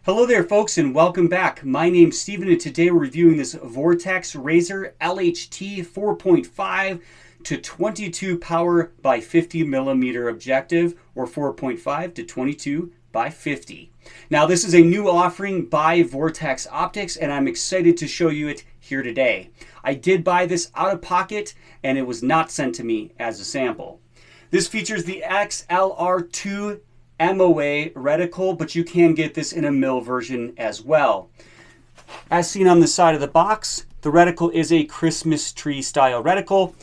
Hello there folks and welcome back. My name's Steven and today we're reviewing this Vortex Razor LHT 4.5 to 22 power by 50 millimeter objective, or 4.5 to 22 by 50. Now this is a new offering by Vortex Optics and I'm excited to show you it here today. I did buy this out of pocket and it was not sent to me as a sample. This features the XLR2 MOA reticle, but you can get this in a mil version as well. As seen on the side of the box, the reticle is a Christmas tree style reticle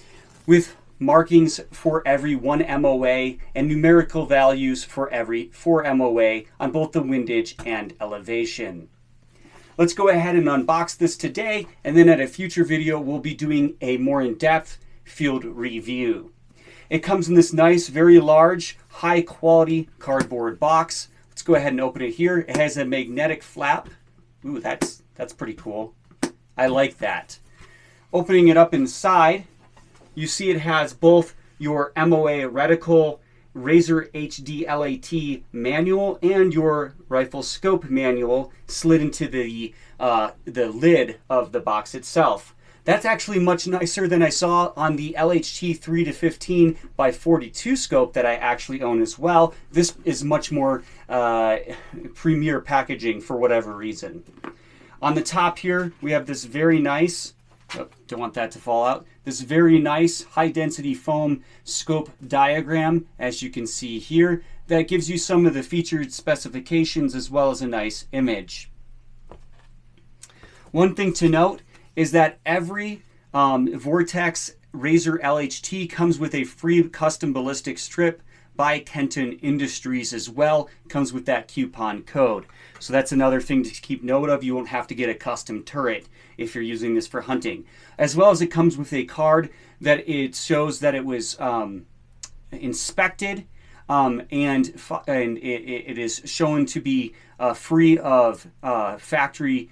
with markings for every 1 MOA and numerical values for every 4 MOA on both the windage and elevation. Let's go ahead and unbox this today, and then at a future video we'll be doing a more in-depth field review. It comes in this nice, very large, high quality cardboard box. Let's go ahead and open it here. It has a magnetic flap. Ooh, that's pretty cool. I like that. Opening it up inside, you see it has both your MOA reticle, Razor HD LHT manual, and your rifle scope manual slid into the lid of the box itself. That's actually much nicer than I saw on the LHT 3-15x42 scope that I actually own as well. This is much more premier packaging for whatever reason. On the top here, we have this very nice, don't want that to fall out, this very nice high density foam scope diagram, as you can see here, that gives you some of the featured specifications as well as a nice image. One thing to note is that every Vortex Razor LHT comes with a free custom ballistic strip by Kenton Industries as well. Comes with that coupon code. So that's another thing to keep note of. You won't have to get a custom turret if you're using this for hunting. As well as it comes with a card that it shows that it was inspected and it is shown to be free of factory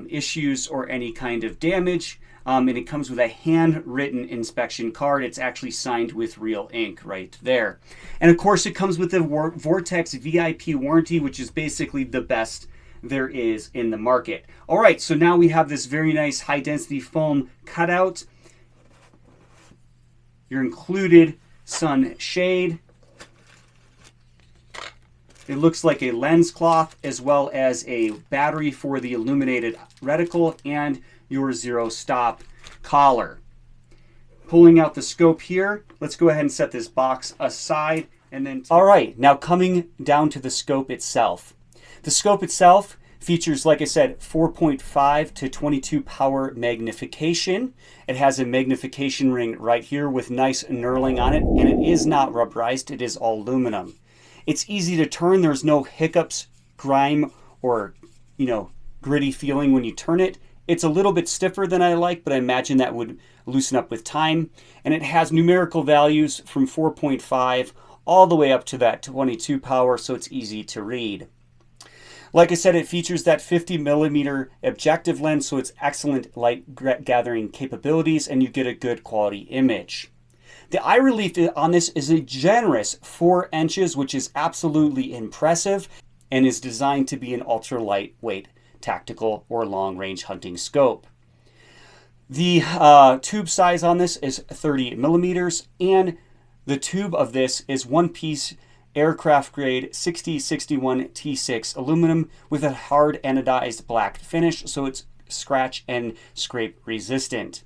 issues or any kind of damage, and it comes with a handwritten inspection card. It's actually signed with real ink right there. And of course it comes with the Vortex VIP warranty, which is basically the best there is in the market. All right, so now we have this very nice high density foam cutout, your included sun shade. It looks like a lens cloth as well as a battery for the illuminated reticle and your zero stop collar. Pulling out the scope here, let's go ahead and set this box aside and then... All right, now coming down to the scope itself. The scope itself features, like I said, 4.5 to 22 power magnification. It has a magnification ring right here with nice knurling on it, and it is not rubberized, it is all aluminum. It's easy to turn. There's no hiccups, grime, or gritty feeling when you turn it. It's a little bit stiffer than I like, but I imagine that would loosen up with time. And it has numerical values from 4.5 all the way up to that 22 power, so it's easy to read. Like I said, it features that 50 millimeter objective lens, so it's excellent light gathering capabilities, and you get a good quality image. The eye relief on this is a generous 4 inches, which is absolutely impressive and is designed to be an ultra lightweight tactical or long range hunting scope. The tube size on this is 30 millimeters, and the tube of this is one piece aircraft grade 6061 T6 aluminum with a hard anodized black finish, so it's scratch and scrape resistant.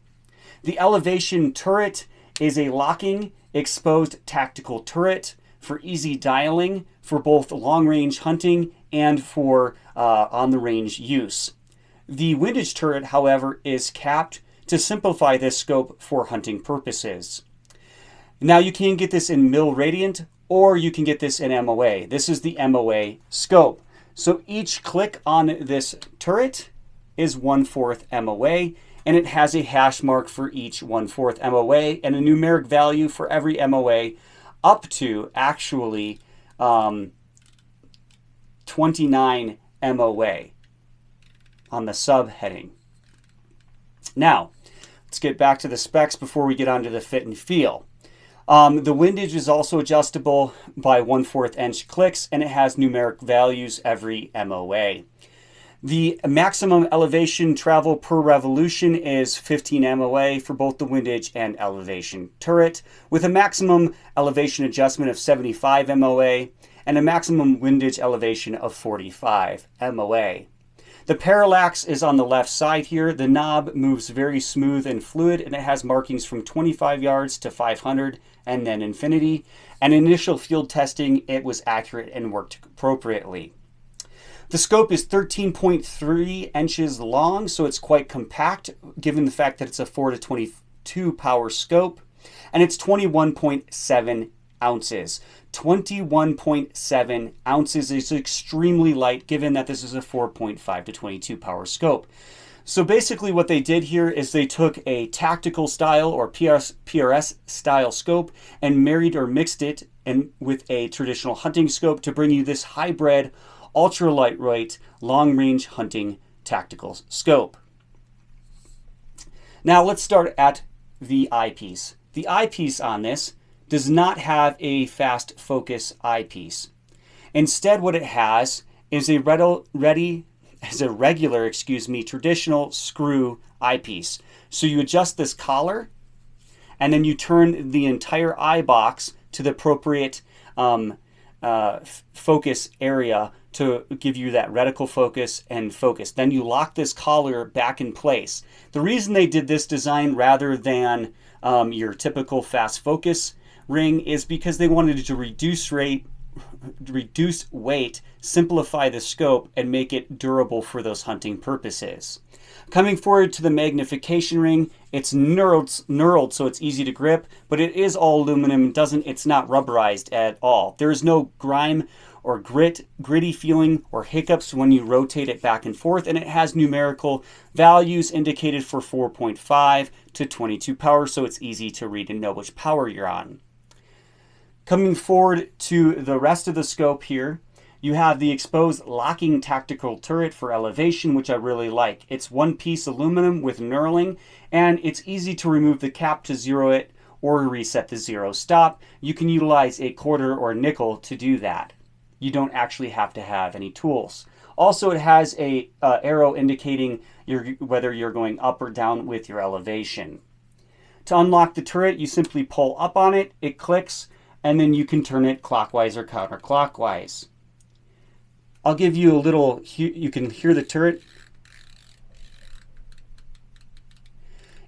The elevation turret is a locking exposed tactical turret for easy dialing for both long-range hunting and for on-the-range use. The Windage Turret, however, is capped to simplify this scope for hunting purposes. Now you can get this in mil radiant or you can get this in MOA. This is the MOA scope. So each click on this turret is 1/4 MOA, and it has a hash mark for each 1/4 MOA and a numeric value for every MOA up to actually 29 MOA on the subheading. Now, let's get back to the specs before we get onto the fit and feel. The windage is also adjustable by 1/4 inch clicks, and it has numeric values every MOA. The maximum elevation travel per revolution is 15 MOA for both the windage and elevation turret, with a maximum elevation adjustment of 75 MOA and a maximum windage elevation of 45 MOA. The parallax is on the left side here. The knob moves very smooth and fluid, and it has markings from 25 yards to 500 and then infinity. And initial field testing, it was accurate and worked appropriately. The scope is 13.3 inches long, so it's quite compact given the fact that it's a 4-to-22 power scope, and it's 21.7 ounces. 21.7 ounces is extremely light given that this is a 4.5-to-22 power scope. So basically what they did here is they took a tactical style or PRS style scope and married or mixed it with a traditional hunting scope to bring you this hybrid, ultra lightweight, long range hunting tactical scope. Now let's start at the eyepiece. The eyepiece on this does not have a fast focus eyepiece. Instead, what it has is a regular traditional screw eyepiece. So you adjust this collar, and then you turn the entire eye box to the appropriate focus area to give you that reticle focus and focus. Then you lock this collar back in place. The reason they did this design rather than your typical fast focus ring is because they wanted to reduce weight, simplify the scope, and make it durable for those hunting purposes. Coming forward to the magnification ring, it's knurled so it's easy to grip, but it is all aluminum. It's not rubberized at all. There is no grime or gritty feeling or hiccups when you rotate it back and forth, and it has numerical values indicated for 4.5-to-22 power, so it's easy to read and know which power you're on. Coming forward to the rest of the scope here, you have the exposed locking tactical turret for elevation, which I really like. It's one piece aluminum with knurling, and it's easy to remove the cap to zero it or reset the zero stop. You can utilize a quarter or nickel to do that. You don't actually have to have any tools. Also, it has a arrow indicating whether you're going up or down with your elevation. To unlock the turret, you simply pull up on it, it clicks, and then you can turn it clockwise or counterclockwise. I'll give you a little, you can hear the turret.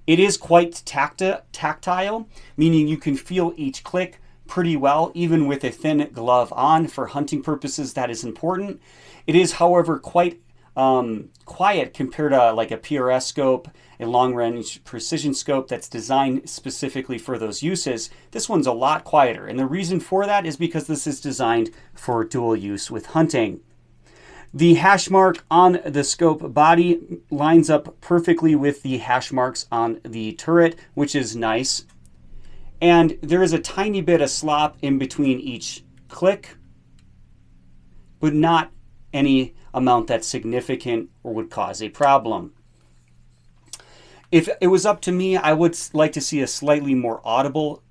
It is quite tactile, meaning you can feel each click pretty well, even with a thin glove on. For hunting purposes, that is important. It is, however, quite quiet compared to like a PRS scope, a long-range precision scope that's designed specifically for those uses. This one's a lot quieter, and the reason for that is because this is designed for dual use with hunting. The hash mark on the scope body lines up perfectly with the hash marks on the turret, which is nice. And there is a tiny bit of slop in between each click, but not any amount that's significant or would cause a problem. If it was up to me, I would like to see a slightly more audible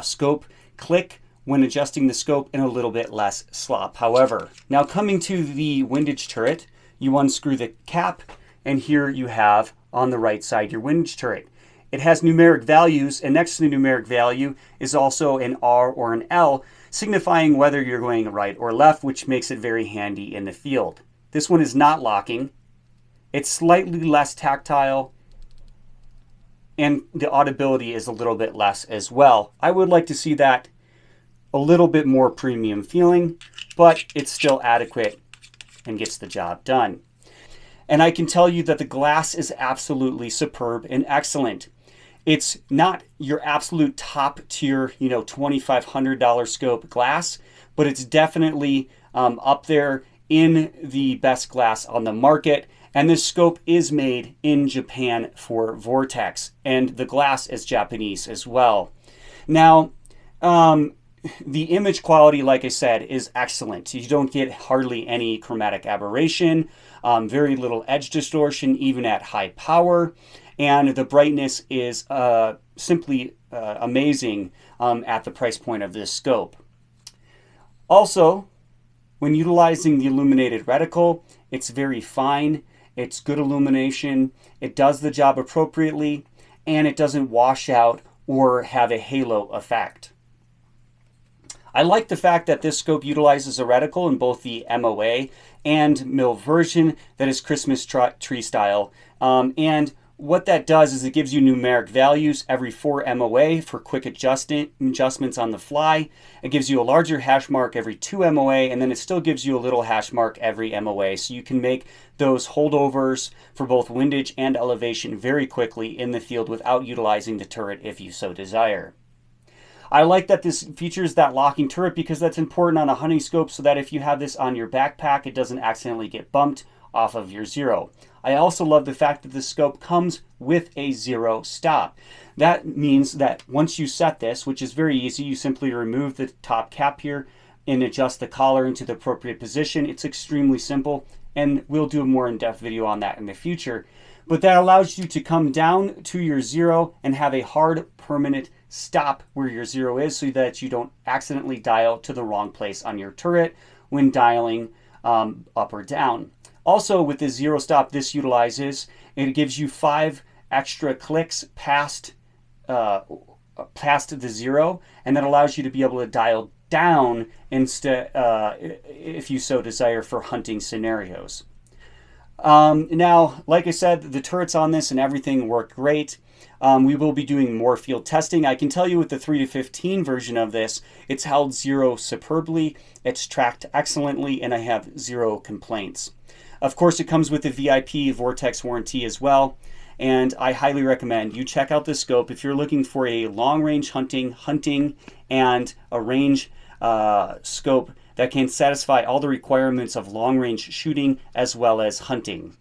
scope click when adjusting the scope and a little bit less slop. However, now coming to the windage turret, you unscrew the cap, and here you have on the right side your windage turret. It has numeric values, and next to the numeric value is also an R or an L, signifying whether you're going right or left, which makes it very handy in the field. This one is not locking. It's slightly less tactile, and the audibility is a little bit less as well. I would like to see that a little bit more premium feeling, but it's still adequate and gets the job done. And I can tell you that the glass is absolutely superb and excellent. It's not your absolute top tier, $2,500 scope glass, but it's definitely up there in the best glass on the market. And this scope is made in Japan for Vortex, and the glass is Japanese as well. Now, the image quality, like I said, is excellent. You don't get hardly any chromatic aberration, very little edge distortion, even at high power. And the brightness is simply amazing at the price point of this scope. Also, when utilizing the illuminated reticle, it's very fine, it's good illumination, it does the job appropriately, and it doesn't wash out or have a halo effect. I like the fact that this scope utilizes a reticle in both the MOA and MIL version that is Christmas tree style. And what that does is it gives you numeric values every 4 MOA for quick adjustments on the fly. It gives you a larger hash mark every 2 MOA, and then it still gives you a little hash mark every MOA. So you can make those holdovers for both windage and elevation very quickly in the field without utilizing the turret if you so desire. I like that this features that locking turret because that's important on a hunting scope so that if you have this on your backpack, it doesn't accidentally get bumped off of your zero. I also love the fact that the scope comes with a zero stop. That means that once you set this, which is very easy, you simply remove the top cap here and adjust the collar into the appropriate position. It's extremely simple, and we'll do a more in-depth video on that in the future. But that allows you to come down to your zero and have a hard permanent stop where your zero is so that you don't accidentally dial to the wrong place on your turret when dialing up or down. Also, with the zero stop this utilizes, it gives you 5 extra clicks past the zero, and that allows you to be able to dial down instead, if you so desire, for hunting scenarios. Now, like I said, the turrets on this and everything work great. We will be doing more field testing. I can tell you with the 3-15 version of this, it's held zero superbly, it's tracked excellently, and I have 0 complaints. Of course, it comes with the VIP Vortex warranty as well, and I highly recommend you check out this scope if you're looking for a long-range hunting, and a range scope that can satisfy all the requirements of long-range shooting as well as hunting.